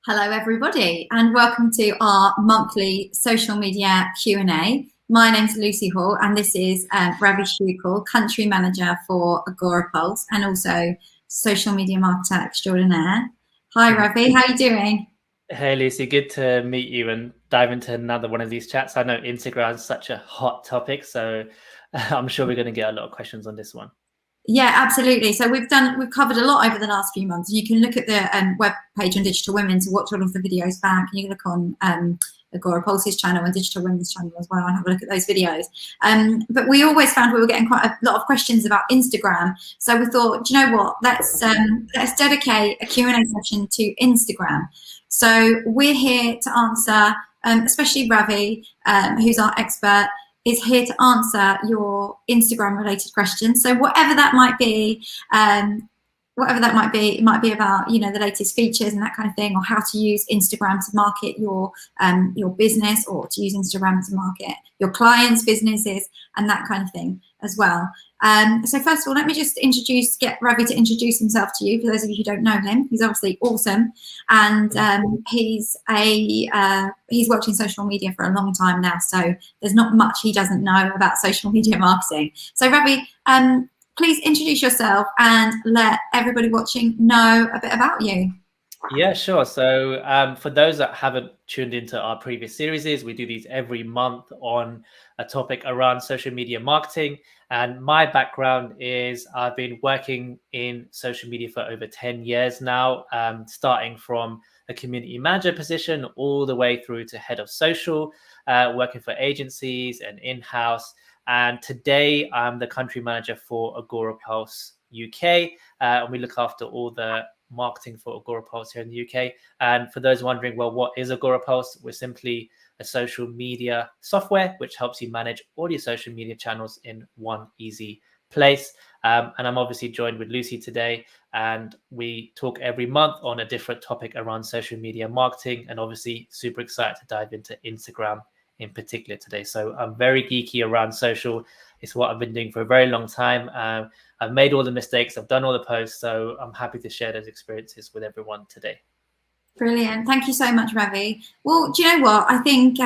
Hello, everybody, and welcome to our monthly social media Q&A. My name's Lucy Hall, and this is Ravi Shukle, Country Manager for Agora Pulse, and also Social Media Marketer Extraordinaire. Hi, Ravi. How are you doing? Hey, Lucy. Good to meet you and dive into another one of these chats. I know Instagram is such a hot topic, so I'm sure we're going to get a lot of questions on this one. Yeah, absolutely. So we've covered a lot over the last few months. You can look at the web page on Digital Women to watch all of the videos back, and you can look on Agora Pulse's channel and Digital Women's channel as well and have a look at those videos. But we always found we were getting quite a lot of questions about Instagram. So we thought, do you know what? Let's dedicate a Q&A session to Instagram. So we're here to answer, especially Ravi, who's our expert, is here to answer your Instagram related questions. So whatever that might be, it might be about, you know, the latest features and that kind of thing, or how to use Instagram to market your business, or to use Instagram to market your clients' businesses and that kind of thing as well. So first of all, let me just get Ravi to introduce himself to you. For those of you who don't know him, he's obviously awesome, and he's worked in social media for a long time now. So there's not much he doesn't know about social media marketing. So Ravi, please introduce yourself and let everybody watching know a bit about you. Yeah, sure. So for those that haven't tuned into our previous series, we do these every month on a topic around social media marketing. And my background is I've been working in social media for over 10 years now, starting from a community manager position all the way through to head of social, working for agencies and in-house. And today I'm the country manager for Agora Pulse UK, and we look after all the marketing for Agora Pulse here in the UK. And for those wondering, well, what is Agora Pulse? We're simply a social media software which helps you manage all your social media channels in one easy place. And I'm obviously joined with Lucy today, and we talk every month on a different topic around social media marketing, and obviously super excited to dive into Instagram in particular today. So I'm very geeky around social. It's what I've been doing for a very long time. I've made all the mistakes. I've done all the posts. So I'm happy to share those experiences with everyone today. Brilliant. Thank you so much, Ravi. Well, do you know what? I think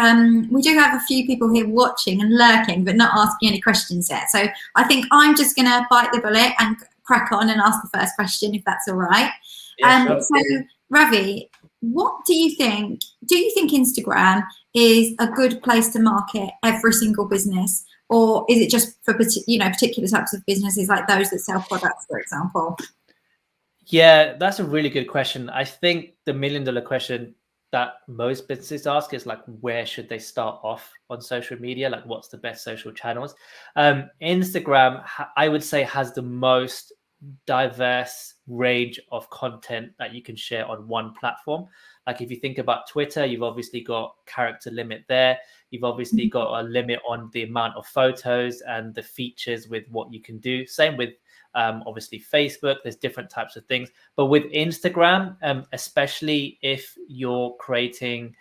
we do have a few people here watching and lurking, but not asking any questions yet. So I think I'm just going to bite the bullet and crack on and ask the first question, if that's all right. Yeah, sure. So, Ravi, what do you think? Do you think Instagram is a good place to market every single business, or is it just for particular types of businesses like those that sell products, for example? Yeah, that's a really good question. I think the $1 million question that most businesses ask is like, where should they start off on social media? Like, what's the best social channels? Instagram, I would say, has the most diverse range of content that you can share on one platform. Like if you think about Twitter, you've obviously got character limit there. You've obviously got a limit on the amount of photos and the features with what you can do. Same with obviously Facebook. There's different types of things. But with Instagram, especially if you're creating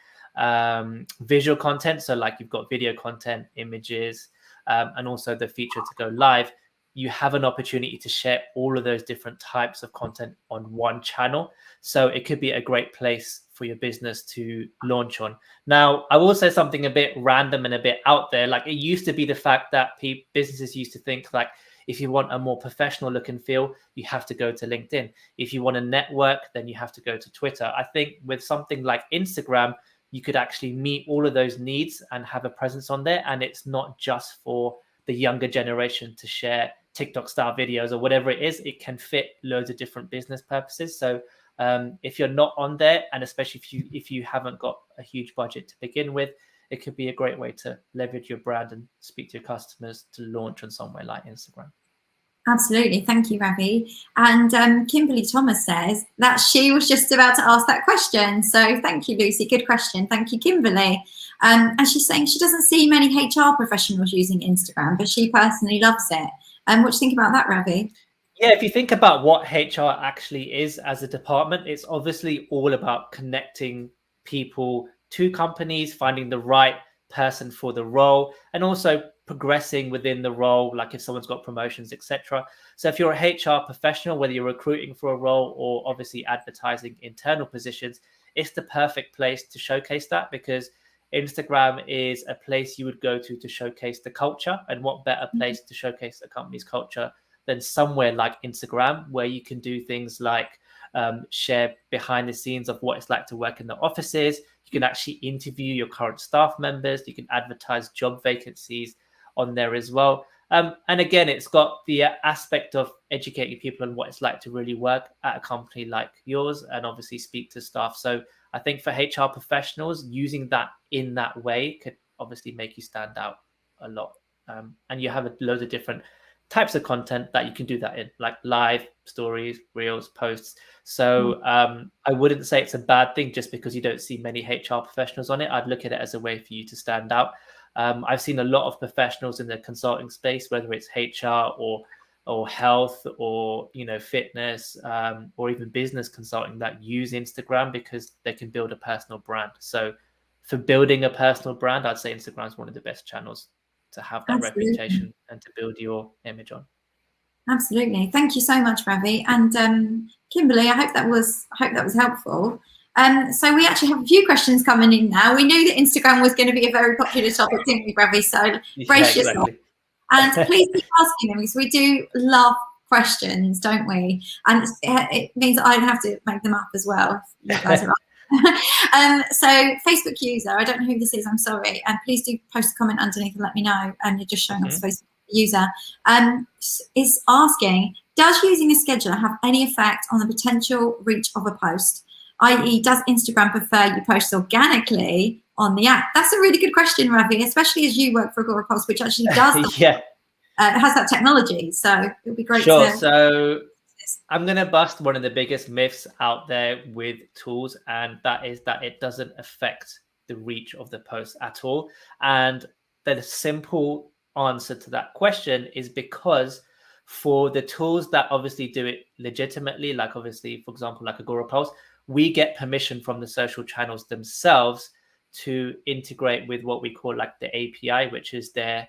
visual content, so like you've got video content, images, and also the feature to go live, you have an opportunity to share all of those different types of content on one channel. So it could be a great place for your business to launch on. Now, I will say something a bit random and a bit out there. Like it used to be the fact that businesses used to think like, if you want a more professional look and feel, you have to go to LinkedIn. If you want to network, then you have to go to Twitter. I think with something like Instagram, you could actually meet all of those needs and have a presence on there. And it's not just for the younger generation to share TikTok style videos or whatever it is. It can fit loads of different business purposes. So if you're not on there, and especially if you haven't got a huge budget to begin with, it could be a great way to leverage your brand and speak to your customers to launch on somewhere like Instagram. Absolutely. Thank you, Ravi. And Kimberly Thomas says that she was just about to ask that question. So thank you, Lucy. Good question. Thank you, Kimberly. And she's saying she doesn't see many HR professionals using Instagram, but she personally loves it. What do you think about that, Ravi? Yeah, if you think about what HR actually is as a department, it's obviously all about connecting people to companies, finding the right person for the role, and also progressing within the role, like if someone's got promotions, etc. So if you're a HR professional, whether you're recruiting for a role or obviously advertising internal positions, it's the perfect place to showcase that, because Instagram is a place you would go to showcase the culture. And what better place to showcase a company's culture than somewhere like Instagram, where you can do things like share behind the scenes of what it's like to work in the offices. You can actually interview your current staff members. You can advertise job vacancies on there as well. And again, it's got the aspect of educating people on what it's like to really work at a company like yours, and obviously speak to staff. So I think for HR professionals, using that in that way could obviously make you stand out a lot. And you have a load of different types of content that you can do that in, like live stories, reels, posts. So I wouldn't say it's a bad thing just because you don't see many HR professionals on it. I'd look at it as a way for you to stand out. I've seen a lot of professionals in the consulting space, whether it's HR or health or fitness or even business consulting, that use Instagram because they can build a personal brand. So for building a personal brand, I'd say Instagram is one of the best channels to have that reputation and to build your image on. Absolutely. Thank you so much, Ravi. And Kimberly, I hope that was helpful. So we actually have a few questions coming in now. We knew that Instagram was going to be a very popular topic, didn't we, Ravi? So brace yourself. And please keep asking them, because we do love questions, don't we? And it means that I don't have to make them up as well. You guys are so Facebook user, I don't know who this is, I'm sorry, and please do post a comment underneath and let me know. You're just showing us Facebook user is asking, does using a scheduler have any effect on the potential reach of a post? I.e., does Instagram prefer you post organically on the app? That's a really good question, Ravi, especially as you work for Agorapulse, which actually does has that technology. So it would be great to... So I'm going to bust one of the biggest myths out there with tools, and that is that it doesn't affect the reach of the post at all. And the simple answer to that question is because for the tools that obviously do it legitimately, like obviously, for example, like Agorapulse, we get permission from the social channels themselves to integrate with what we call like the API, which is their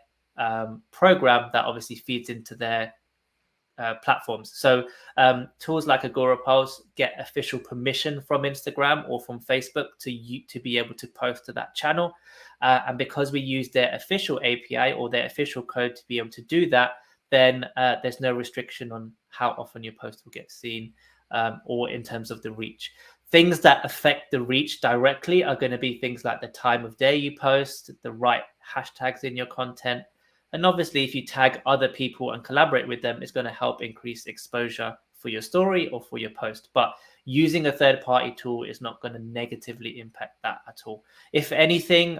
program that obviously feeds into their platforms. So tools like Agorapulse get official permission from Instagram or from Facebook to be able to post to that channel. And because we use their official API or their official code to be able to do that, then there's no restriction on how often your post will get seen or in terms of the reach. Things that affect the reach directly are going to be things like the time of day you post, the right hashtags in your content. And obviously, if you tag other people and collaborate with them, it's going to help increase exposure for your story or for your post. But using a third-party tool is not going to negatively impact that at all. If anything,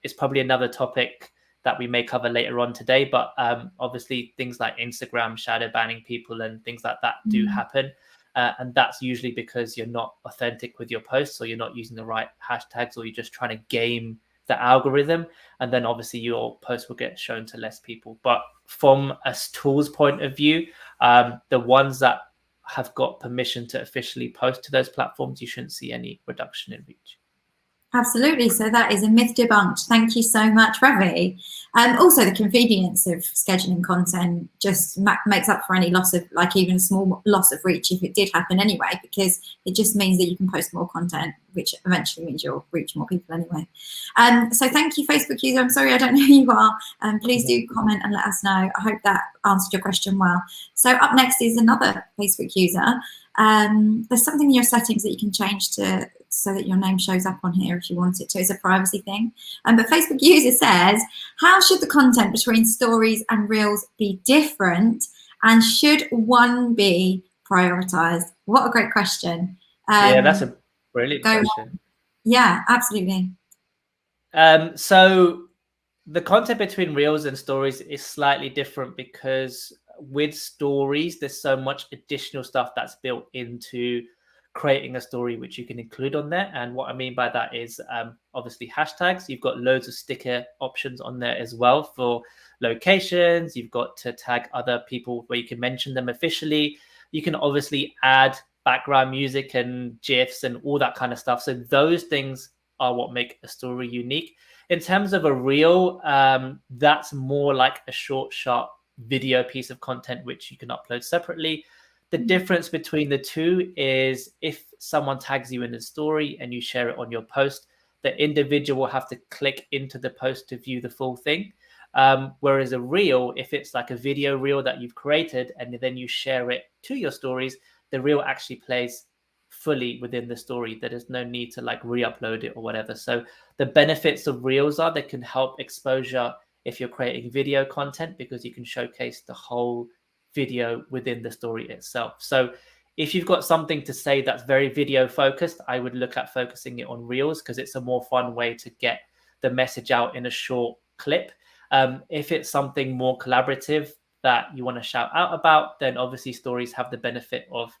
it's probably another topic that we may cover later on today. But obviously, things like Instagram shadow banning people and things like that do happen. And that's usually because you're not authentic with your posts, or you're not using the right hashtags, or you're just trying to game the algorithm, and then obviously your post will get shown to less people. But from a tool's point of view, the ones that have got permission to officially post to those platforms, you shouldn't see any reduction in reach. Absolutely. So that is a myth debunked. Thank you so much, Ravi. Also, the convenience of scheduling content just makes up for any loss of, like even a small loss of reach if it did happen anyway, because it just means that you can post more content, which eventually means you'll reach more people anyway. So thank you, Facebook user. I'm sorry I don't know who you are. Please do comment and let us know. I hope that answered your question well. So up next is another Facebook user. There's something in your settings that you can change so that your name shows up on here if you want it to. It's a privacy thing. But Facebook user says, how should the content between stories and reels be different, and should one be prioritized? What a great question. Yeah, that's a brilliant question. On. Yeah, absolutely. So the content between reels and stories is slightly different because with stories, there's so much additional stuff that's built into creating a story which you can include on there. And what I mean by that is obviously hashtags. You've got loads of sticker options on there as well for locations. You've got to tag other people where you can mention them officially. You can obviously add background music and GIFs and all that kind of stuff. So those things are what make a story unique. In terms of a reel, that's more like a short, sharp video piece of content which you can upload separately. The difference between the two is if someone tags you in a story and you share it on your post, the individual will have to click into the post to view the full thing. Whereas a reel, if it's like a video reel that you've created and then you share it to your stories, the reel actually plays fully within the story. There is no need to like re-upload it or whatever. So the benefits of reels are they can help exposure if you're creating video content, because you can showcase the whole video within the story itself. So if you've got something to say that's very video focused, I would look at focusing it on reels because it's a more fun way to get the message out in a short clip. If it's something more collaborative that you want to shout out about, then obviously stories have the benefit of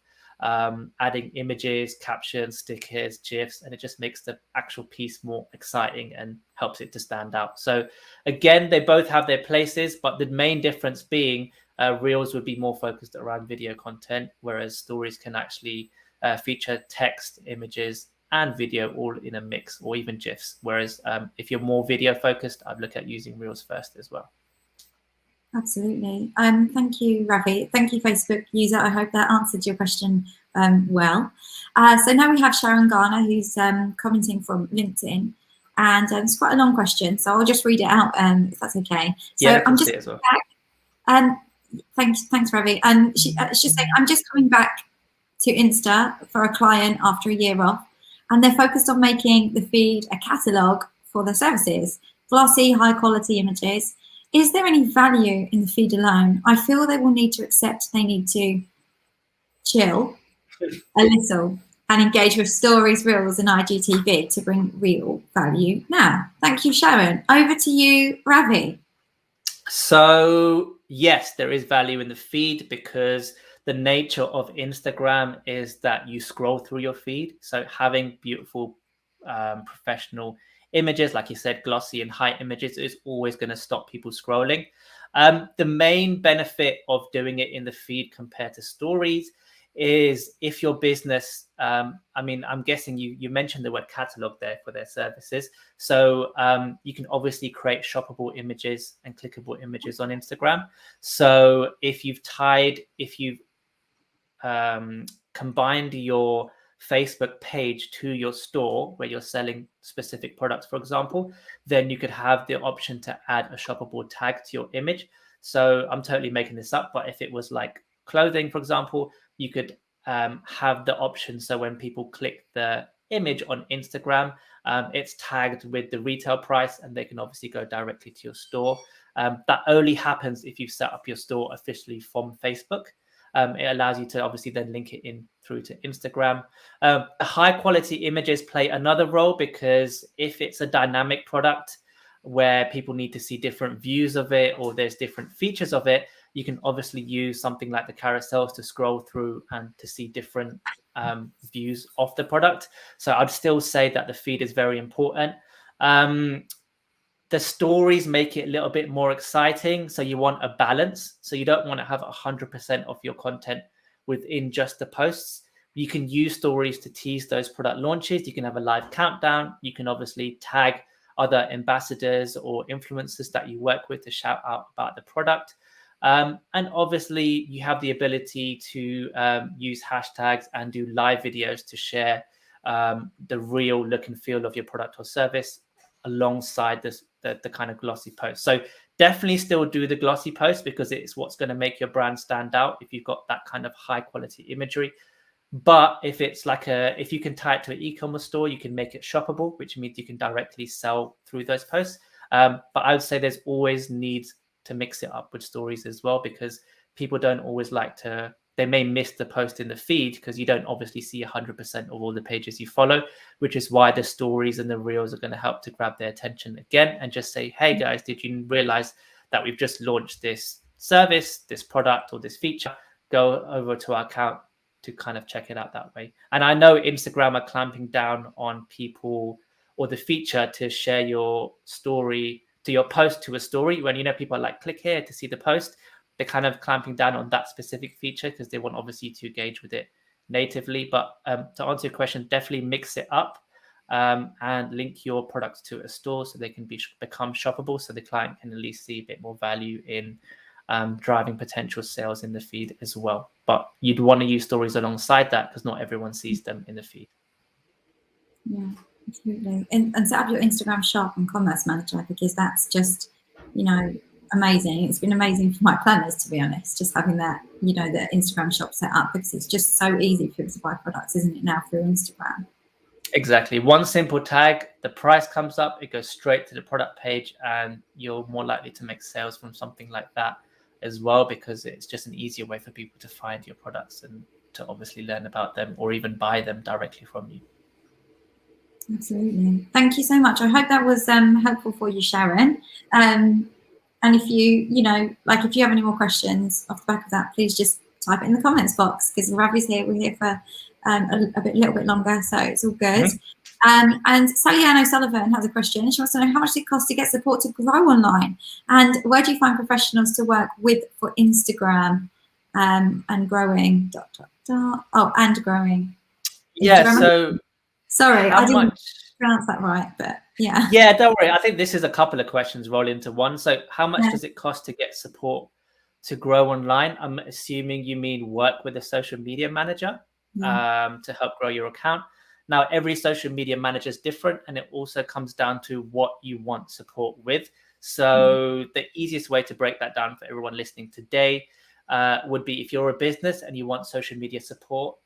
adding images, captions, stickers, GIFs, and it just makes the actual piece more exciting and helps it to stand out. So again, they both have their places, but the main difference being reels would be more focused around video content, whereas stories can actually feature text, images, and video all in a mix, or even GIFs. Whereas if you're more video focused, I'd look at using reels first as well. Absolutely. Thank you, Ravi. Thank you, Facebook user. I hope that answered your question well. So now we have Sharon Garner, who's commenting from LinkedIn. And it's quite a long question, so I'll just read it out if that's okay. So yeah, I'm just as well. Thanks, Ravi. And she's just saying, I'm just coming back to Insta for a client after a year off, and they're focused on making the feed a catalogue for their services, glossy, high quality images. Is there any value in the feed alone? I feel they will need to accept they need to chill a little and engage with stories, reels, and IGTV to bring real value now. Thank you, Sharon. Over to you, Ravi. So yes, there is value in the feed because the nature of Instagram is that you scroll through your feed. So having beautiful, professional images, like you said, glossy and high images, is always going to stop people scrolling. The main benefit of doing it in the feed compared to stories is if your business, I mean, I'm guessing you mentioned the word catalog there for their services. So you can obviously create shoppable images and clickable images on Instagram. So if you've combined your Facebook page to your store where you're selling specific products, for example, then you could have the option to add a shoppable tag to your image. So I'm totally making this up, but if it was like clothing, for example, you could have the option. So when people click the image on Instagram, it's tagged with the retail price and they can obviously go directly to your store. That only happens if you've set up your store officially from Facebook. It allows you to obviously then link it in through to Instagram. The high quality images play another role because if it's a dynamic product where people need to see different views of it or there's different features of it, you can obviously use something like the carousels to scroll through and to see different views of the product. So I'd still say that the feed is very important. The stories make it a little bit more exciting. So you want a balance. So you don't want to have 100% of your content within just the posts. You can use stories to tease those product launches. You can have a live countdown. You can obviously tag other ambassadors or influencers that you work with to shout out about the product. And obviously you have the ability to use hashtags and do live videos to share the real look and feel of your product or service alongside the kind of glossy post. So definitely still do the glossy post because it's what's going to make your brand stand out if you've got that kind of high quality imagery. But if it's like if you can tie it to an e-commerce store, you can make it shoppable, which means you can directly sell through those posts. But I would say there's always needs to mix it up with stories as well, because people don't always like to, they may miss the post in the feed because you don't obviously see 100% of all the pages you follow, which is why the stories and the reels are going to help to grab their attention again and just say, hey guys, did you realize that we've just launched this service, this product, or this feature? Go over to our account to kind of check it out that way. And I know Instagram are clamping down on people or the feature to share your story to your post to a story when, you know, people are like, click here to see the post. They're kind of clamping down on that specific feature because they want obviously to engage with it natively. But to answer your question, definitely mix it up and link your products to a store so they can become shoppable, so the client can at least see a bit more value in driving potential sales in the feed as well. But you'd want to use stories alongside that because not everyone sees them in the feed. Yeah, absolutely. And set up your Instagram shop and commerce manager, because that's just, you know, amazing. It's been amazing for my planners, to be honest, just having that, you know, the Instagram shop set up, because it's just so easy for people to buy products, isn't it, now through Instagram? Exactly. One simple tag, the price comes up, it goes straight to the product page, and you're more likely to make sales from something like that as well, because it's just an easier way for people to find your products and to obviously learn about them or even buy them directly from you. Absolutely. Thank you so much. I hope that was helpful for you, Sharon. And if you know, like if you have any more questions off the back of that, please just type it in the comments box, because Ravi's here. We're here for little bit longer, so it's all good. And Sally O'Sullivan has a question. She wants to know, how much does it cost to get support to grow online? And where do you find professionals to work with for Instagram and growing? Oh, and growing. Yeah, so... Sorry, I didn't pronounce that right, but yeah. Yeah, don't worry. I think this is a couple of questions roll into one. So how much does it cost to get support to grow online? I'm assuming you mean work with a social media manager to help grow your account. Now, every social media manager is different, and it also comes down to what you want support with. So the easiest way to break that down for everyone listening today would be, if you're a business and you want social media support,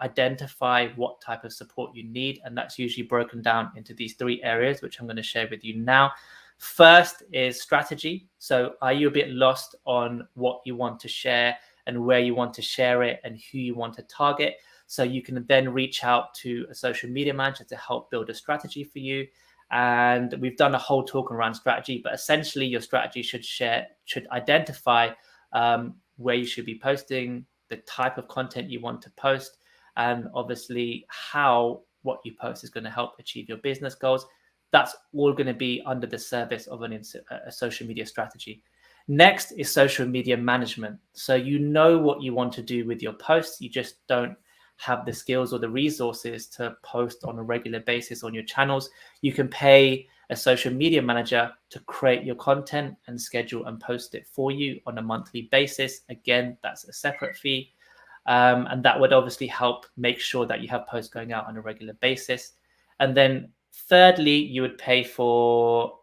identify what type of support you need. And that's usually broken down into these 3 areas, which I'm going to share with you now. First is strategy. So are you a bit lost on what you want to share and where you want to share it and who you want to target? So you can then reach out to a social media manager to help build a strategy for you. And we've done a whole talk around strategy, but essentially your strategy should identify where you should be posting, the type of content you want to post, and obviously how what you post is going to help achieve your business goals. That's all going to be under the service of a social media strategy. Next is social media management. So you know what you want to do with your posts. You just don't have the skills or the resources to post on a regular basis on your channels. You can pay a social media manager to create your content and schedule and post it for you on a monthly basis. Again, that's a separate fee. And that would obviously help make sure that you have posts going out on a regular basis. And then thirdly, you would pay for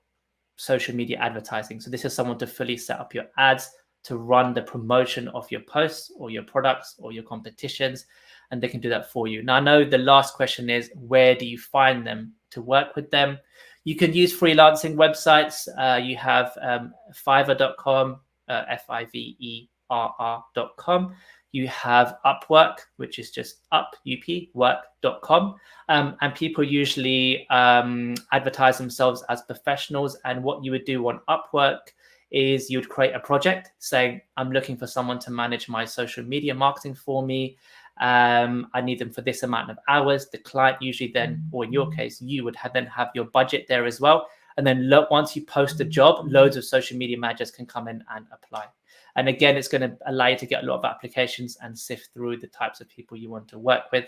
social media advertising. So this is someone to fully set up your ads, to run the promotion of your posts or your products or your competitions, and they can do that for you. Now, I know the last question is, where do you find them to work with them? You can use freelancing websites. You have Fiverr.com, Fiverr.com. You have Upwork, which is just work.com. And people usually advertise themselves as professionals. And what you would do on Upwork is you would create a project saying, I'm looking for someone to manage my social media marketing for me. I need them for this amount of hours. The client usually then, or in your case, you would then have your budget there as well. And then once you post a job, loads of social media managers can come in and apply. And again, it's going to allow you to get a lot of applications and sift through the types of people you want to work with.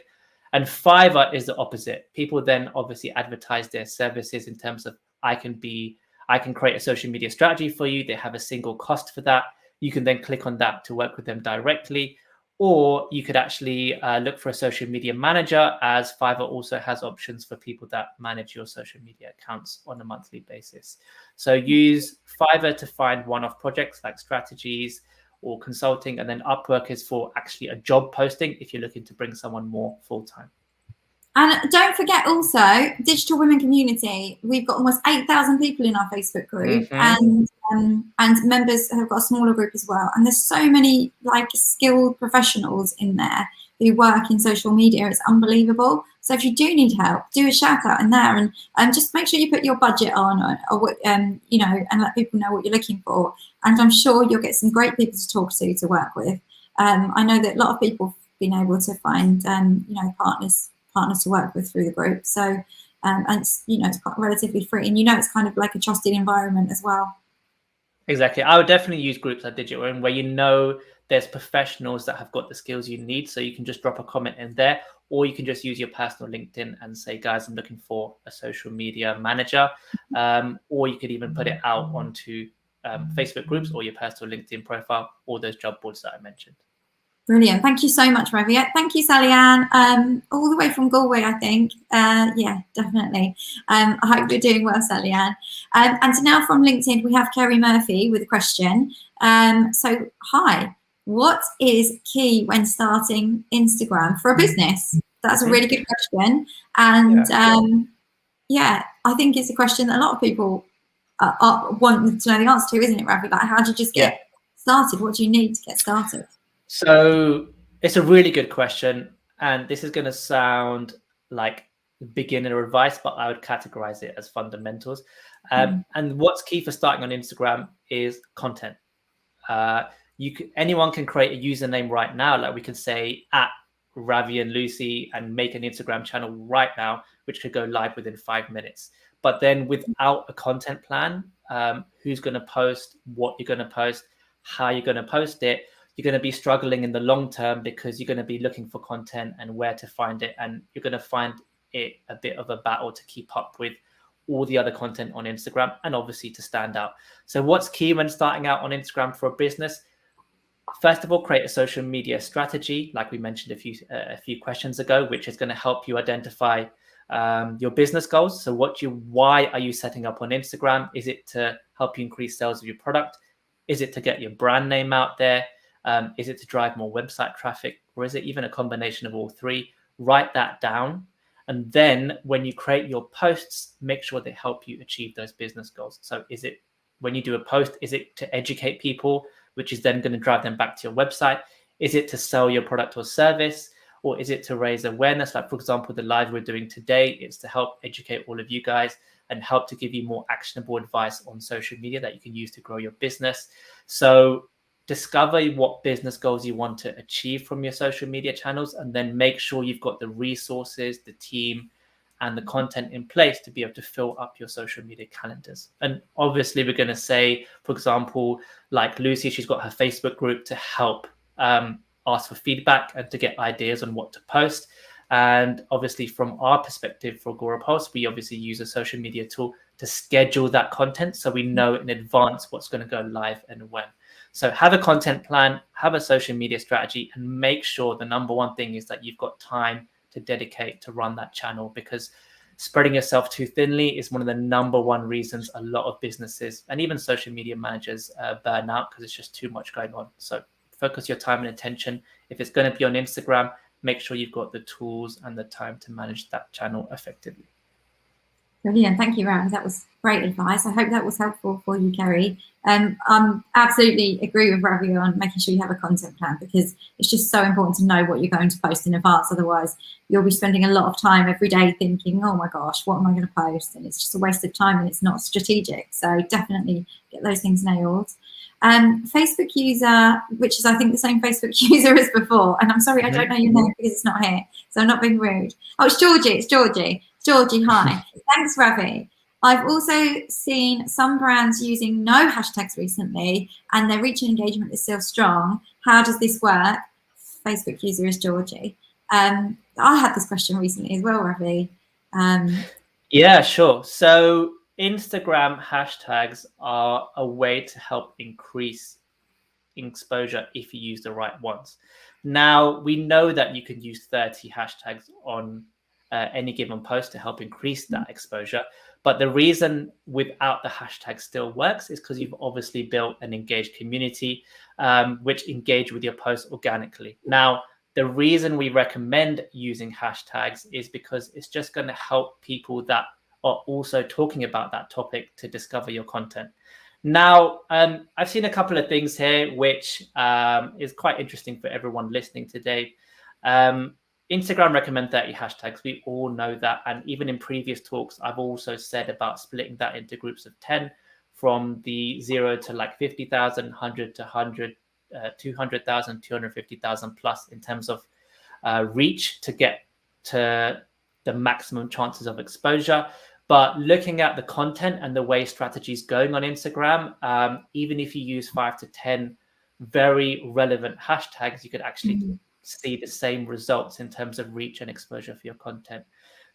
And Fiverr is the opposite. People then obviously advertise their services in terms of, I can create a social media strategy for you. They have a single cost for that. You can then click on that to work with them directly. Or you could actually look for a social media manager, as Fiverr also has options for people that manage your social media accounts on a monthly basis. So use Fiverr to find one-off projects like strategies or consulting, and then Upwork is for actually a job posting if you're looking to bring someone more full-time. And don't forget also, Digital Women Community. We've got almost 8,000 people in our Facebook group, and members have got a smaller group as well. And there's so many like skilled professionals in there who work in social media. It's unbelievable. So if you do need help, do a shout out in there, and just make sure you put your budget on, or you know, and let people know what you're looking for. And I'm sure you'll get some great people to talk to work with. I know that a lot of people have been able to find you know, partners to work with through the group. So and it's, you know, it's quite relatively free, and you know, it's kind of like a trusted environment as well. Exactly. I would definitely use groups like Digital Women where you know there's professionals that have got the skills you need. So you can just drop a comment in there, or you can just use your personal LinkedIn and say, guys, I'm looking for a social media manager. Or you could even put it out onto Facebook groups or your personal LinkedIn profile or those job boards that I mentioned. Brilliant. Thank you so much, Ravi. Thank you, Sally Ann. All the way from Galway, I think. Yeah, definitely. I hope you're doing well, Sally Ann. And so now from LinkedIn, we have Kerry Murphy with a question. So, hi, what is key when starting Instagram for a business? That's a really good question. And yeah, I think it's a question that a lot of people want to know the answer to, isn't it, Ravi? Like, how do you just get started? What do you need to get started? So it's a really good question. And this is going to sound like beginner advice, but I would categorize it as fundamentals. And what's key for starting on Instagram is content. Anyone can create a username right now. Like we can say at Ravi and Lucy and make an Instagram channel right now, which could go live within 5 minutes. But then without a content plan, who's going to post, what you're going to post, how you're going to post it, you're going to be struggling in the long term because you're going to be looking for content and where to find it. And you're going to find it a bit of a battle to keep up with all the other content on Instagram and obviously to stand out. So what's key when starting out on Instagram for a business? First of all, create a social media strategy, like we mentioned a few questions ago, which is going to help you identify your business goals. So why are you setting up on Instagram? Is it to help you increase sales of your product? Is it to get your brand name out there? Is it to drive more website traffic? Or is it even a combination of all three? Write that down. And then when you create your posts, make sure they help you achieve those business goals. So when you do a post, is it to educate people, which is then going to drive them back to your website? Is it to sell your product or service? Or is it to raise awareness? Like, for example, the live we're doing today, it's to help educate all of you guys and help to give you more actionable advice on social media that you can use to grow your business. So discover what business goals you want to achieve from your social media channels, and then make sure you've got the resources, the team, and the content in place to be able to fill up your social media calendars. And obviously, we're going to say, for example, like Lucy, she's got her Facebook group to help ask for feedback and to get ideas on what to post. And obviously, from our perspective for Agora Pulse, we obviously use a social media tool to schedule that content so we know in advance what's going to go live and when. So have a content plan, have a social media strategy, and make sure the number one thing is that you've got time to dedicate to run that channel, because spreading yourself too thinly is one of the number one reasons a lot of businesses and even social media managers burn out, because it's just too much going on. So focus your time and attention. If it's going to be on Instagram, make sure you've got the tools and the time to manage that channel effectively. Brilliant. Thank you, Ravi. That was great advice. I hope that was helpful for you, Kerry. Absolutely agree with Ravi on making sure you have a content plan, because it's just so important to know what you're going to post in advance. Otherwise, you'll be spending a lot of time every day thinking, oh my gosh, what am I going to post? And it's just a waste of time and it's not strategic. So definitely get those things nailed. Facebook user, which is I think the same Facebook user as before. And I'm sorry, I don't know your name because it's not here. So I'm not being rude. Oh, it's Georgie. It's Georgie. Georgie, hi. Thanks, Ravi. I've also seen some brands using no hashtags recently, and their reach and engagement is still strong. How does this work? Facebook user is Georgie. I had this question recently as well, Ravi. Yeah, sure. So Instagram hashtags are a way to help increase exposure if you use the right ones. Now, we know that you can use 30 hashtags on any given post to help increase that exposure. But the reason without the hashtag still works is because you've obviously built an engaged community, which engage with your post organically. Now, the reason we recommend using hashtags is because it's just going to help people that are also talking about that topic to discover your content. Now, I've seen a couple of things here, which is quite interesting for everyone listening today. Instagram recommend 30 hashtags. We all know that. And even in previous talks, I've also said about splitting that into groups of 10, from the 0 to like 50,000, 100 to 100, 200,000, 250,000 plus in terms of reach to get to the maximum chances of exposure. But looking at the content and the way strategy is going on Instagram, even if you use 5 to 10 very relevant hashtags, you could actually see the same results in terms of reach and exposure for your content.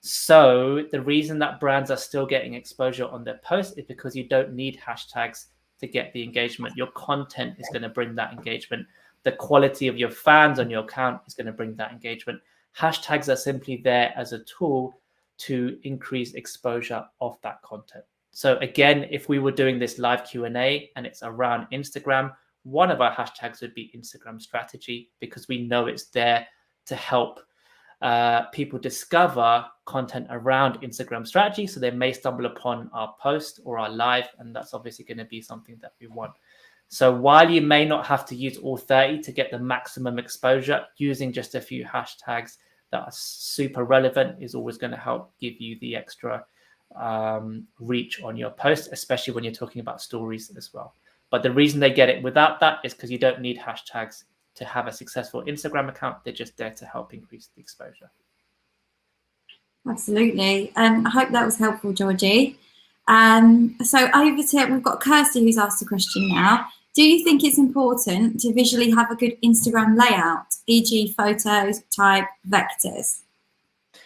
So the reason that brands are still getting exposure on their posts is because you don't need hashtags to get the engagement. Your content is going to bring that engagement. The quality of your fans on your account is going to bring that engagement. Hashtags are simply there as a tool to increase exposure of that content. So again, if we were doing this live Q&A and it's around Instagram, one of our hashtags would be Instagram strategy, because we know it's there to help people discover content around Instagram strategy. So they may stumble upon our post or our live, and that's obviously going to be something that we want. So while you may not have to use all 30 to get the maximum exposure, using just a few hashtags that are super relevant is always going to help give you the extra reach on your post, especially when you're talking about stories as well. But the reason they get it without that is because you don't need hashtags to have a successful Instagram account. They're just there to help increase the exposure. Absolutely. I hope that was helpful, Georgie. So over to, we've got Kirsty who's asked a question now. Do you think it's important to visually have a good Instagram layout, e.g. photos, type, vectors?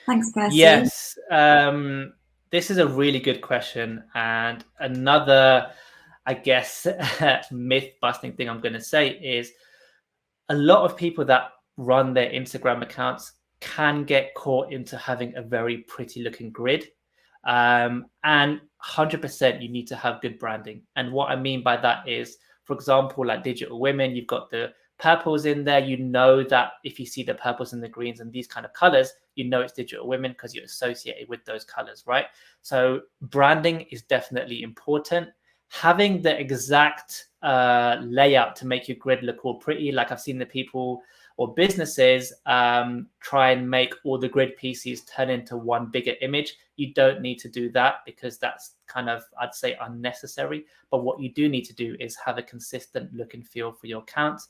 Thanks, Kirsty. Yes, this is a really good question. And another, I guess, myth-busting thing I'm going to say is a lot of people that run their Instagram accounts can get caught into having a very pretty looking grid. And 100% you need to have good branding. And what I mean by that is, for example, like Digital Women, you've got the purples in there. You know that if you see the purples and the greens and these kind of colors, you know it's Digital Women because you're associated with those colors, right? So branding is definitely important. Having the exact layout to make your grid look all pretty, like I've seen the people or businesses try and make all the grid pieces turn into one bigger image. You don't need to do that because that's kind of, I'd say, unnecessary. But what you do need to do is have a consistent look and feel for your account.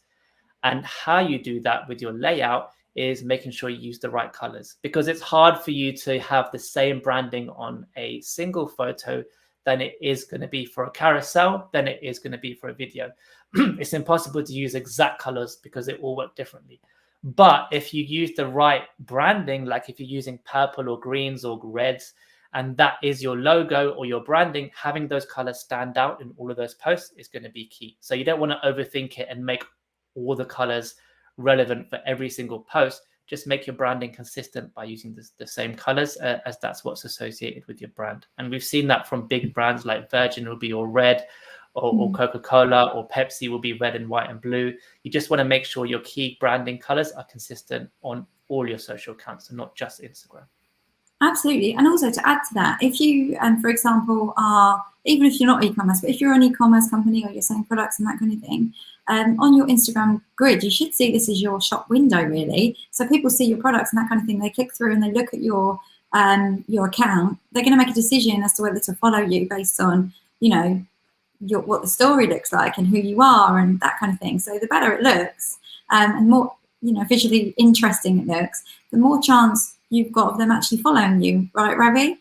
And how you do that with your layout is making sure you use the right colors, because it's hard for you to have the same branding on a single photo than it is going to be for a carousel, than it is going to be for a video. It's impossible to use exact colors because it all work differently. But if you use the right branding, like if you're using purple or greens or reds, and that is your logo or your branding, having those colors stand out in all of those posts is going to be key. So you don't want to overthink it and make all the colors relevant for every single post. Just make your branding consistent by using the same colors, as that's what's associated with your brand. And we've seen that from big brands like Virgin will be all red, or Coca-Cola or Pepsi will be red and white and blue. You just want to make sure your key branding colors are consistent on all your social accounts and not just Instagram. Absolutely. And also to add to that, if you, for example, are, even if you're not e-commerce, but if you're an e-commerce company or you're selling products and that kind of thing, on your Instagram grid, you should see this as your shop window, really. So people see your products and that kind of thing. They click through and they look at your account. They're going to make a decision as to whether to follow you based on, you know, what the story looks like and who you are and that kind of thing. So the better it looks, and more, you know, visually interesting it looks, the more chance you've got of them actually following you, right, Ravi?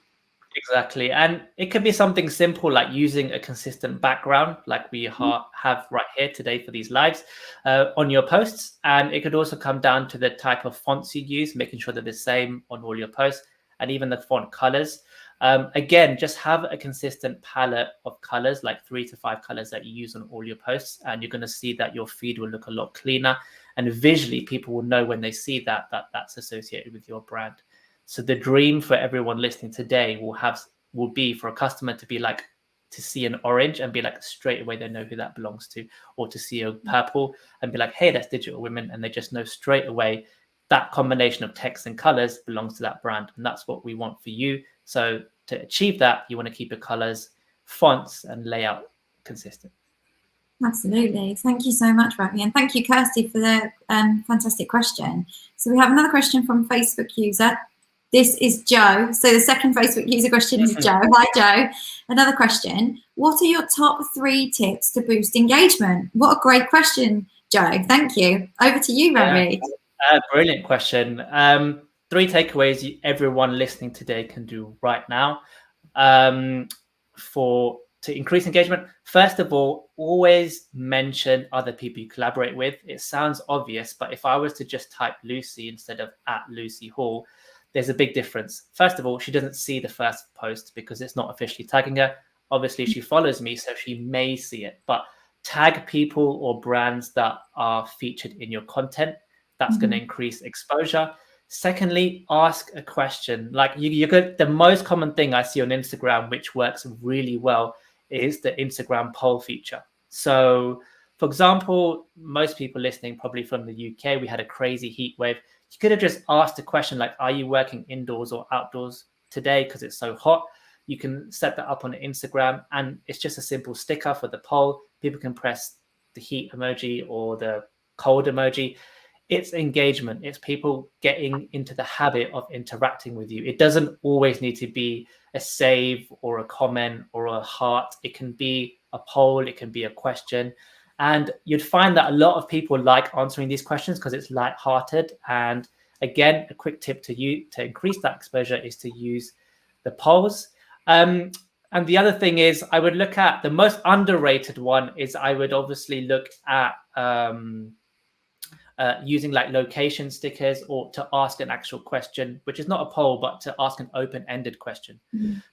Exactly. And it could be something simple like using a consistent background like we have right here today for these lives on your posts. And it could also come down to the type of fonts you use, making sure they're the same on all your posts, and even the font colors. Again, just have a consistent palette of colors, like 3 to 5 colors that you use on all your posts. And you're going to see that your feed will look a lot cleaner. And visually, people will know when they see that that's associated with your brand. So the dream for everyone listening today will be for a customer to be like, to see an orange and be like, straight away they know who that belongs to, or to see a purple and be like, hey, that's Digital Women, and they just know straight away that combination of text and colors belongs to that brand. And that's what we want for you. So to achieve that, you want to keep your colors, fonts, and layout consistent. Absolutely. Thank you so much, Ravi. And thank you, Kirsty, for the fantastic question. So we have another question from Facebook user. This is Joe. So the second Facebook user question is Joe. Hi, Joe. Another question. What are your top 3 tips to boost engagement? What a great question, Joe. Thank you. Over to you, Ravi. Brilliant question. 3 takeaways everyone listening today can do right now to increase engagement. First of all, always mention other people you collaborate with. It sounds obvious, but if I was to just type Lucy instead of @LucyHall, there's a big difference. First of all, she doesn't see the first post because it's not officially tagging her. Obviously, she follows me, so she may see it. But tag people or brands that are featured in your content. That's going to increase exposure. Secondly, ask a question. Like you could, the most common thing I see on Instagram, which works really well, is the Instagram poll feature. So, for example, most people listening probably from the UK, we had a crazy heat wave. You could have just asked a question like, are you working indoors or outdoors today because it's so hot? You can set that up on Instagram, and it's just a simple sticker for the poll. People can press the heat emoji or the cold emoji. It's engagement. It's people getting into the habit of interacting with you. It doesn't always need to be a save or a comment or a heart. It can be a poll. It can be a question. And you'd find that a lot of people like answering these questions because it's lighthearted. And again, a quick tip to you to increase that exposure is to use the polls. And the other thing is, I would look at the most underrated one is I would obviously look at using like location stickers or to ask an actual question, which is not a poll, but to ask an open-ended question.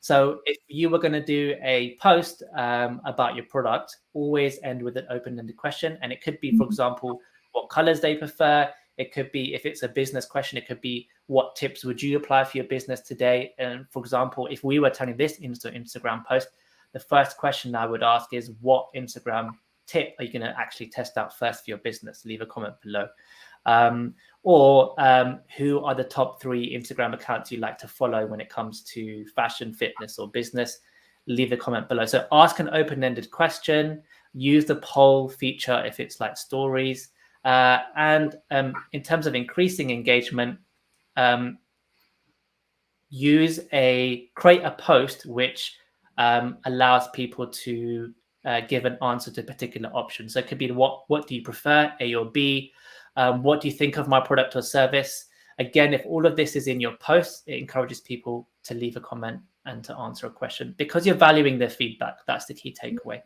So if you were going to do a post about your product, always end with an open-ended question. And it could be, for example, what colors they prefer. It could be, if it's a business question, it could be what tips would you apply for your business today? And for example, if we were turning this into an Instagram post, the first question I would ask is, what Instagram tip are you going to actually test out first for your business? Leave a comment below. Or who are the top 3 Instagram accounts you like to follow when it comes to fashion, fitness, or business? Leave a comment below. So ask an open-ended question, use the poll feature if it's like stories. And in terms of increasing engagement, create a post which allows people to give an answer to a particular option. So it could be what do you prefer, A or B? What do you think of my product or service? Again, if all of this is in your post, it encourages people to leave a comment and to answer a question because you're valuing their feedback. That's the key takeaway.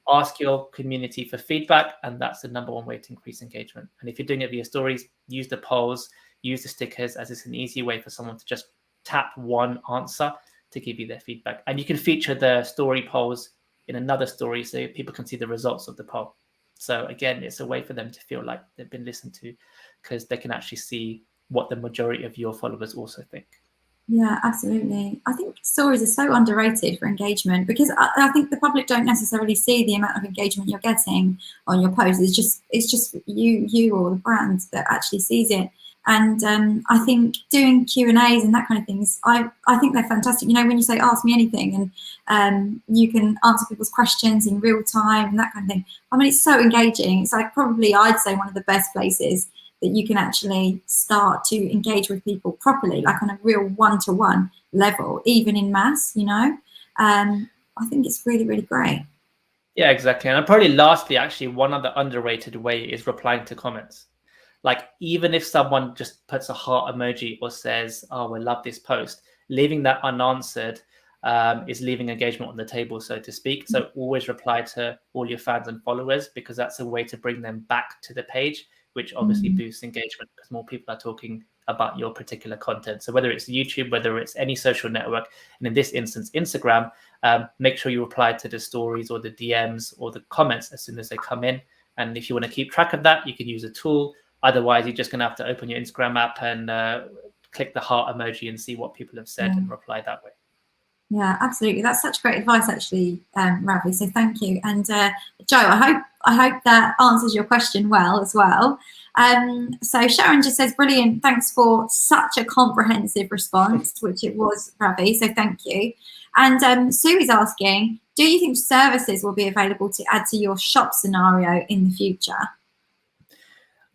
Ask your community for feedback, and that's the number one way to increase engagement. And if you're doing it via stories, use the polls, use the stickers, as it's an easy way for someone to just tap one answer to give you their feedback. And you can feature the story polls in another story so people can see the results of the poll. So again, it's a way for them to feel like they've been listened to because they can actually see what the majority of your followers also think. Yeah, absolutely. I think stories are so underrated for engagement because I think the public don't necessarily see the amount of engagement you're getting on your posts. It's just you or the brand that actually sees it. And I think doing Q&As and that kind of things, I think they're fantastic. You know, when you say ask me anything and you can answer people's questions in real time and that kind of thing. I mean, it's so engaging. It's like probably I'd say one of the best places that you can actually start to engage with people properly, like on a real one-to-one level, even in mass, you know. I think it's really, really great. Yeah, exactly. And probably lastly, actually, one other underrated way is replying to comments. Like, even if someone just puts a heart emoji or says, oh, I love this post, leaving that unanswered is leaving engagement on the table, so to speak. So always reply to all your fans and followers because that's a way to bring them back to the page, which obviously boosts engagement because more people are talking about your particular content. So whether it's YouTube, whether it's any social network, and in this instance, Instagram, make sure you reply to the stories or the DMs or the comments as soon as they come in. And if you want to keep track of that, you can use a tool. Otherwise, you're just going to have to open your Instagram app and click the heart emoji and see what people have said and reply that way. Yeah, absolutely. That's such great advice, actually, Ravi. So thank you. And Joe, I hope that answers your question well as well. So Sharon just says, brilliant. Thanks for such a comprehensive response, which it was, Ravi. So thank you. And Sue is asking, do you think services will be available to add to your shop scenario in the future?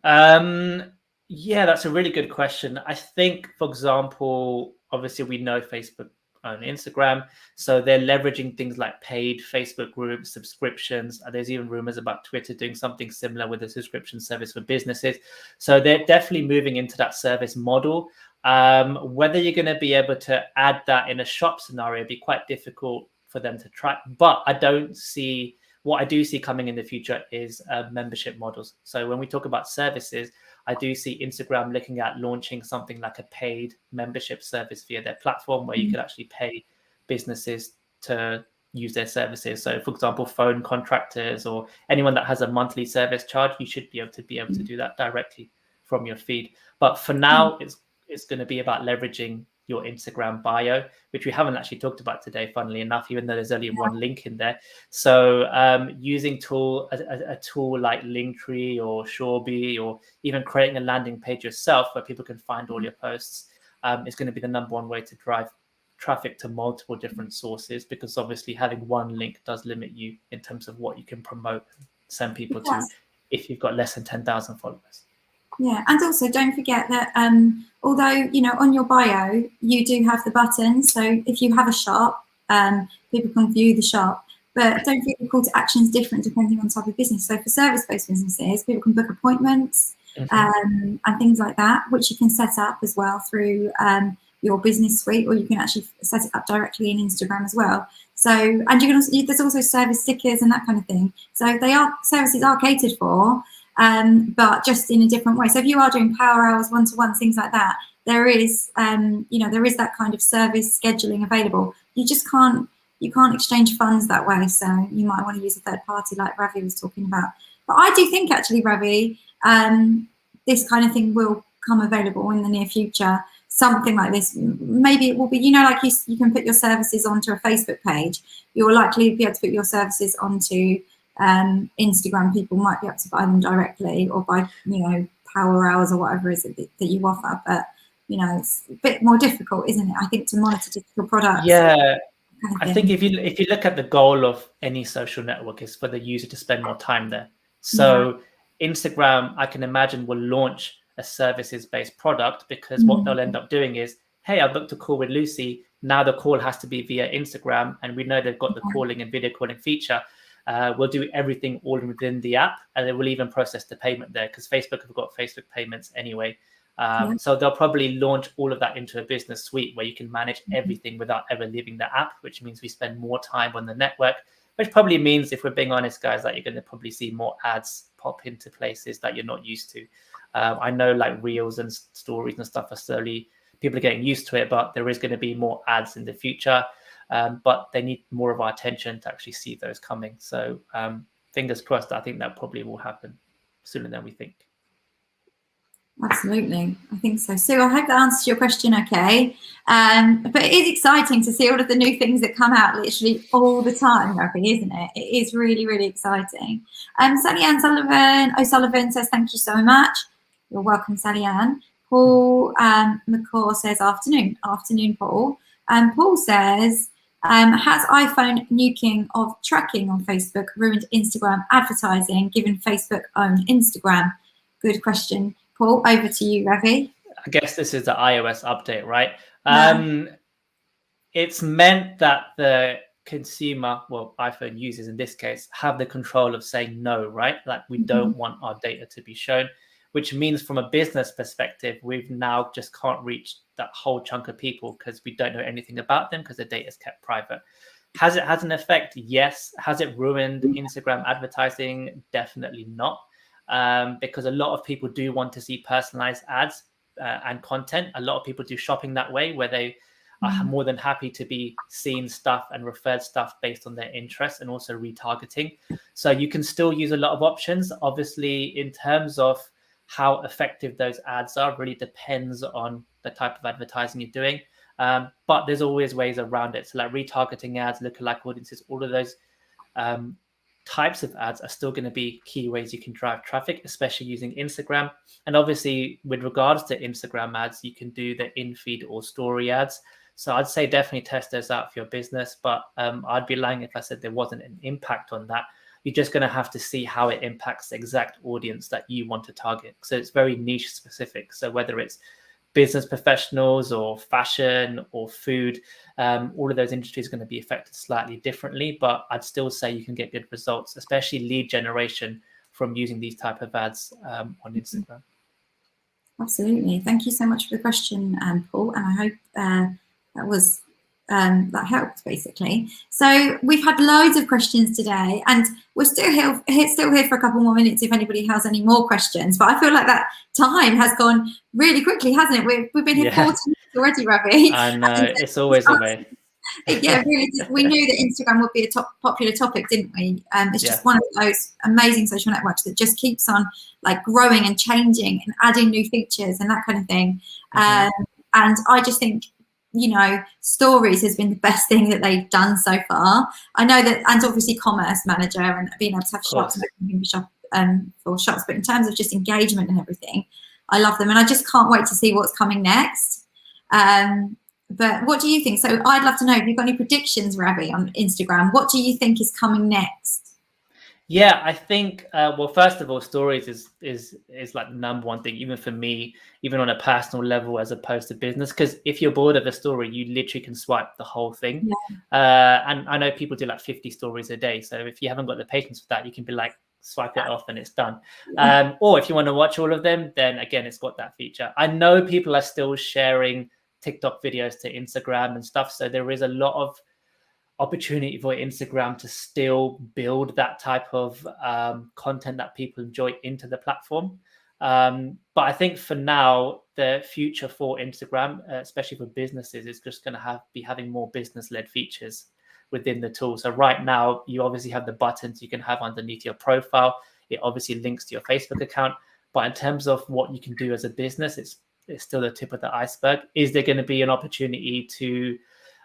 Yeah, that's a really good question. I think, for example, obviously we know Facebook and Instagram, so they're leveraging things like paid Facebook groups, subscriptions. There's even rumors about Twitter doing something similar with a subscription service for businesses. So they're definitely moving into that service model. Whether you're going to be able to add that in a shop scenario would be quite difficult for them to track. But what I do see coming in the future is membership models. So when we talk about services, I do see Instagram looking at launching something like a paid membership service via their platform where you could actually pay businesses to use their services. So for example, phone contractors or anyone that has a monthly service charge, you should be able to do that directly from your feed. But for now, it's going to be about leveraging your Instagram bio, which we haven't actually talked about today, funnily enough, even though there's only one link in there. So using a tool like Linktree or Shoreby, or even creating a landing page yourself where people can find all your posts is going to be the #1 way to drive traffic to multiple different sources, because obviously having one link does limit you in terms of what you can promote, send people to, if you've got less than 10,000 followers. Yeah, and also don't forget that although, you know, on your bio, you do have the buttons. So if you have a shop, people can view the shop. But don't forget the call to action is different depending on type of business. So for service-based businesses, people can book appointments and things like that, which you can set up as well through your business suite, or you can actually set it up directly in Instagram as well. So, and you can also, there's also service stickers and that kind of thing. So services are catered for, but just in a different way. So if you are doing power hours, one-to-one, things like that, there is, you know, there is that kind of service scheduling available. You just can't exchange funds that way. So you might want to use a third party like Ravi was talking about. But I do think actually, Ravi, this kind of thing will come available in the near future. Something like this, maybe it will be, you know, like you can put your services onto a Facebook page. You'll likely be able to put your services onto Instagram. People might be able to buy them directly, or buy, you know, power hours or whatever it is that you offer. But, you know, it's a bit more difficult, isn't it? I think, to monitor digital products. Yeah, I think if you look at the goal of any social network is for the user to spend more time there. So Instagram, I can imagine, will launch a services-based product, because what they'll end up doing is, hey, I booked a call with Lucy. Now the call has to be via Instagram, and we know they've got the calling and video calling feature. We'll do everything all within the app, and they will even process the payment there, because Facebook have got Facebook payments anyway. So they'll probably launch all of that into a business suite where you can manage everything without ever leaving the app, which means we spend more time on the network, which probably means, if we're being honest, guys, that you're going to probably see more ads pop into places that you're not used to. I know like Reels and stories and stuff are slowly, people are getting used to it, but there is going to be more ads in the future. But they need more of our attention to actually see those coming. So fingers crossed, I think that probably will happen sooner than we think. Absolutely, I think so. Sue, I hope that answers your question okay. But it is exciting to see all of the new things that come out literally all the time, Ravi, isn't it? It is really, really exciting. Sally Ann O'Sullivan says, thank you so much. You're welcome, Sally Ann. Paul McCaw says, afternoon. Afternoon, Paul. Paul says, has iPhone nuking of tracking on Facebook ruined Instagram advertising, given Facebook own Instagram? Good question. Paul, over to you, Ravi. I guess this is the iOS update, right? It's meant that the consumer, well, iPhone users in this case, have the control of saying no, right? Like, we don't want our data to be shown, which means from a business perspective, we've now just can't reach that whole chunk of people because we don't know anything about them because the data is kept private. Has it had an effect? Yes. Has it ruined Instagram advertising? Definitely not. Because a lot of people do want to see personalized ads and content. A lot of people do shopping that way, where they are more than happy to be seen stuff and referred stuff based on their interests, and also retargeting. So you can still use a lot of options. Obviously, in terms of how effective those ads are, really depends on the type of advertising you're doing. But there's always ways around it. So like retargeting ads, lookalike audiences, all of those types of ads are still going to be key ways you can drive traffic, especially using Instagram. And obviously, with regards to Instagram ads, you can do the in-feed or story ads. So I'd say definitely test those out for your business, but I'd be lying if I said there wasn't an impact on that. You're just going to have to see how it impacts the exact audience that you want to target. So it's very niche specific. So whether it's business professionals or fashion or food, all of those industries are going to be affected slightly differently, but I'd still say you can get good results, especially lead generation from using these type of ads on Instagram. Absolutely. Thank you so much for the question, Paul, and I hope that helped, basically. So we've had loads of questions today, and we're still here for a couple more minutes if anybody has any more questions. But I feel like that time has gone really quickly, hasn't it? We've been here 40 minutes already, Ravi. I know, it's always the way. Yeah, really. We knew that Instagram would be a popular topic, didn't we? It's just one of those amazing social networks that just keeps on like growing and changing and adding new features and that kind of thing. And I just think, you know, stories has been the best thing that they've done so far. I know that, and obviously Commerce Manager and being able to have shops for shops, but in terms of just engagement and everything, I love them, and I just can't wait to see what's coming next. But what do you think? So I'd love to know if you've got any predictions, Ravi, on Instagram. What do you think is coming next? Yeah, I think, well, first of all, stories is like the number one thing, even for me, even on a personal level, as opposed to business. Because if you're bored of a story, you literally can swipe the whole thing. Yeah. And I know people do like 50 stories a day. So if you haven't got the patience for that, you can be like, swipe it off and it's done. Yeah. Or if you want to watch all of them, then again, it's got that feature. I know people are still sharing TikTok videos to Instagram and stuff. So there is a lot of opportunity for Instagram to still build that type of content that people enjoy into the platform. But I think for now, the future for Instagram, especially for businesses, is just going to be having more business-led features within the tool. So right now, you obviously have the buttons you can have underneath your profile. It obviously links to your Facebook account. But in terms of what you can do as a business, it's still the tip of the iceberg. Is there going to be an opportunity to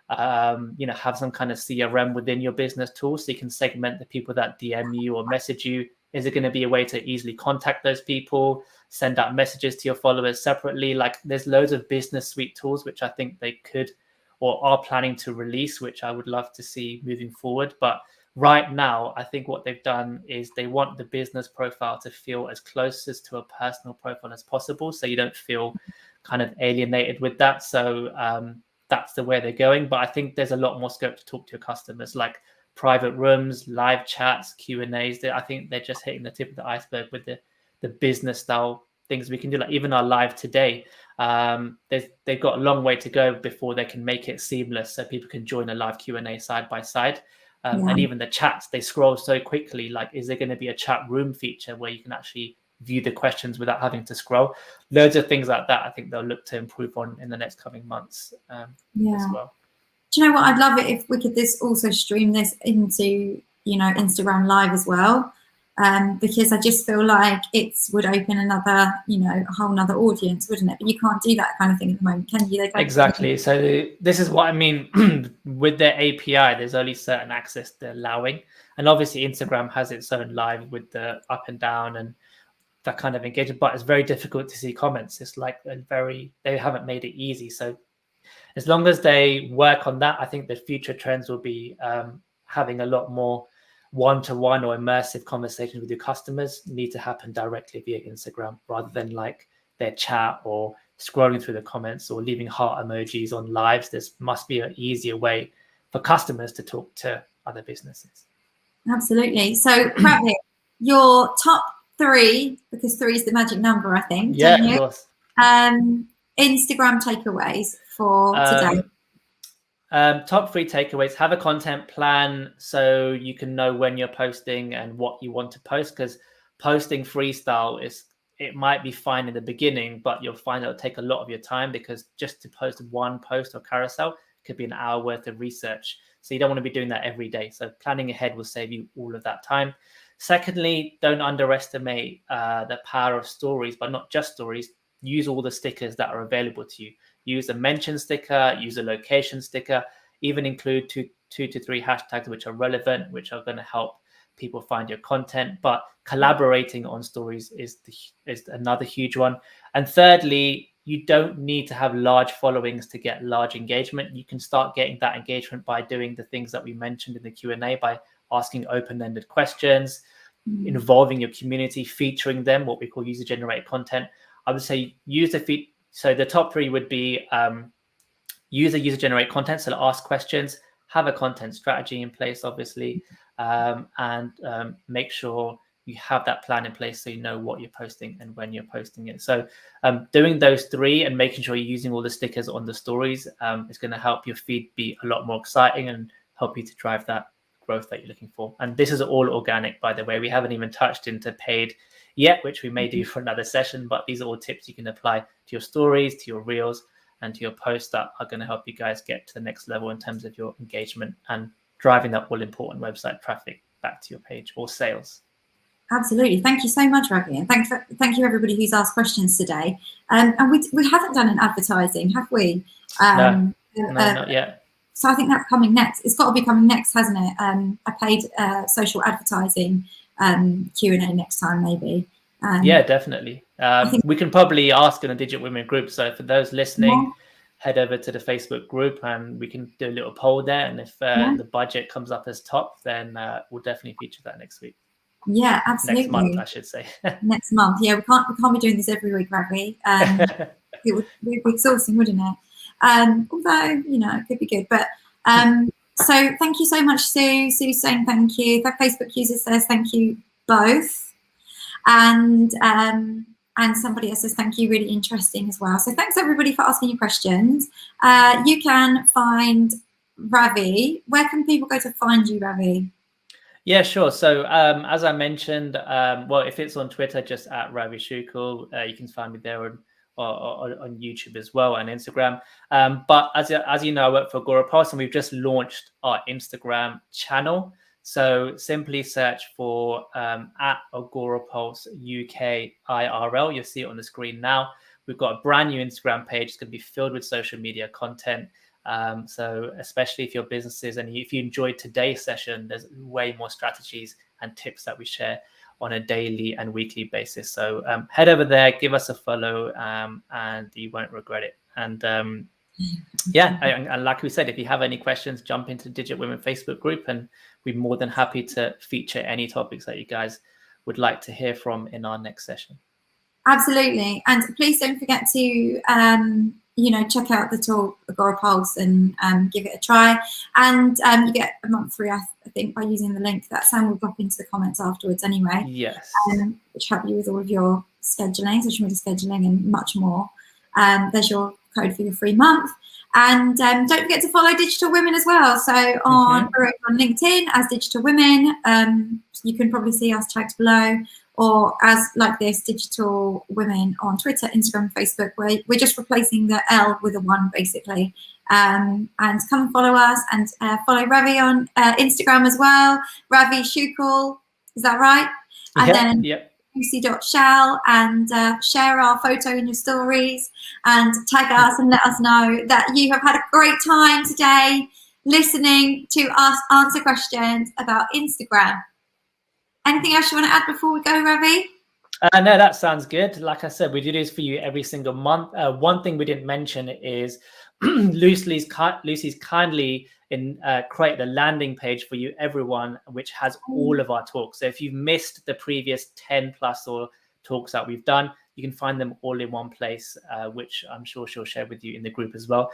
have some kind of CRM within your business tool so you can segment the people that DM you or message you? Is it going to be a way to easily contact those people, send out messages to your followers separately? Like, there's loads of business suite tools which I think they could or are planning to release, which I would love to see moving forward. But right now, I think what they've done is they want the business profile to feel as close as to a personal profile as possible, so you don't feel kind of alienated with that. So that's the way they're going. But I think there's a lot more scope to talk to your customers, like private rooms, live chats, Q&As. I think they're just hitting the tip of the iceberg with the business style things we can do. Like even our live today, they've got a long way to go before they can make it seamless so people can join a live Q&A side by side. And even the chats, they scroll so quickly. Like, is there going to be a chat room feature where you can actually view the questions without having to scroll? Loads of things like that I think they'll look to improve on in the next coming months as well. Do you know what? I'd love it if we could also stream this into, Instagram Live as well, because I just feel like it would open another, a whole nother audience, wouldn't it? But you can't do that kind of thing at the moment, can you? Exactly. So this is what I mean. With their API, there's only certain access they're allowing. And obviously Instagram has its own live with the up and down and that kind of engagement, but it's very difficult to see comments. It's like they haven't made it easy. So as long as they work on that, I think the future trends will be having a lot more one-to-one or immersive conversations with your customers need to happen directly via Instagram rather than like their chat or scrolling through the comments or leaving heart emojis on lives. There must be an easier way for customers to talk to other businesses. Absolutely. So, Ravi, your top 3, because 3 is the magic number, I think. Yeah, of course. Instagram takeaways for today. Top 3 takeaways: have a content plan so you can know when you're posting and what you want to post, because posting freestyle it might be fine in the beginning, but you'll find it'll take a lot of your time, because just to post one post or carousel could be an hour worth of research. So you don't want to be doing that every day. So planning ahead will save you all of that time. Secondly, don't underestimate the power of stories, but not just stories. Use all the stickers that are available to you. Use a mention sticker, use a location sticker, even include two to three hashtags which are relevant, which are going to help people find your content. But collaborating on stories is another huge one. And thirdly, you don't need to have large followings to get large engagement. You can start getting that engagement by doing the things that we mentioned in the Q&A, by asking open-ended questions, involving your community, featuring them, what we call user-generated content. I would say use the feed. So the top 3 would be use a user-generated content, so ask questions, have a content strategy in place, obviously, and make sure you have that plan in place so you know what you're posting and when you're posting it. So doing those 3 and making sure you're using all the stickers on the stories is going to help your feed be a lot more exciting and help you to drive that growth that you're looking for. And this is all organic, by the way. We haven't even touched into paid yet, which we may do for another session, but these are all tips you can apply to your stories, to your reels, and to your posts that are going to help you guys get to the next level in terms of your engagement and driving that all important website traffic back to your page or sales. Absolutely. Thank you so much, Ravi. And thank you everybody who's asked questions today. And we haven't done an advertising, have we? No, not yet. So I think that's coming next. It's got to be coming next, hasn't it? A paid social advertising Q&A next time, maybe. Yeah, definitely. We can probably ask in a Digital Women group. So for those listening, head over to the Facebook group and we can do a little poll there. And if the budget comes up as top, then we'll definitely feature that next week. Yeah, absolutely. Next month, I should say. Next month. Yeah, we can't be doing this every week, Ravi. It would be exhausting, wouldn't it? Although, you know, it could be good. But so thank you so much, Sue. Sue's saying thank you. That Facebook user says thank you both. And somebody else says thank you, really interesting as well. So thanks everybody for asking your questions. You can find Ravi. Where can people go to find you, Ravi? Yeah, sure. So as I mentioned, well, if it's on Twitter, just at Ravi Shukle, you can find me there on YouTube as well and Instagram. But as you know, I work for Agorapulse and we've just launched our Instagram channel. So simply search for at Agorapulse UK IRL. You'll see it on the screen now. We've got a brand new Instagram page. It's going to be filled with social media content. So especially if your businesses and if you enjoyed today's session, there's way more strategies and tips that we share on a daily and weekly basis. So head over there, give us a follow, and you won't regret it. And yeah, and like we said, if you have any questions, jump into Digital Women Facebook group and we're more than happy to feature any topics that you guys would like to hear from in our next session. Absolutely. And please don't forget to, you know, check out the tool Agorapulse and give it a try. And you get a month free, I think, by using the link that Sam will drop into the comments afterwards anyway. Yes. Which help you with all of your scheduling, social media scheduling and much more. There's your code for your free month. And don't forget to follow Digital Women as well. So on LinkedIn as Digital Women, you can probably see us tagged below, or as like this, Digital Women on Twitter, Instagram, Facebook, where we're just replacing the L with a 1 basically. And come and follow us and follow Ravi on Instagram as well. Ravi Shukle, is that right? And then lucy.shell, and share our photo in your stories and tag us and let us know that you have had a great time today listening to us answer questions about Instagram. Anything else you want to add before we go, Ravi? No, that sounds good. Like I said, we do this for you every single month. One thing we didn't mention is Lucy's kindly created a landing page for you, everyone, which has all of our talks. So if you've missed the previous 10 plus or talks that we've done, you can find them all in one place, which I'm sure she'll share with you in the group as well,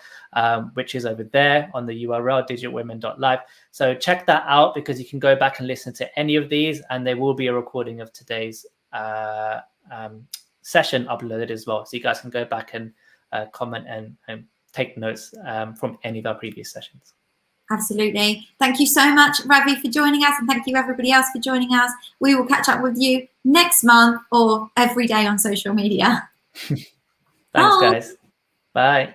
which is over there on the URL, digitalwomen.live. So check that out because you can go back and listen to any of these, and there will be a recording of today's session uploaded as well. So you guys can go back and comment and take notes from any of our previous sessions. Absolutely. Thank you so much, Ravi, for joining us, and thank you everybody else for joining us. We will catch up with you next month or every day on social media. Thanks, guys. Bye.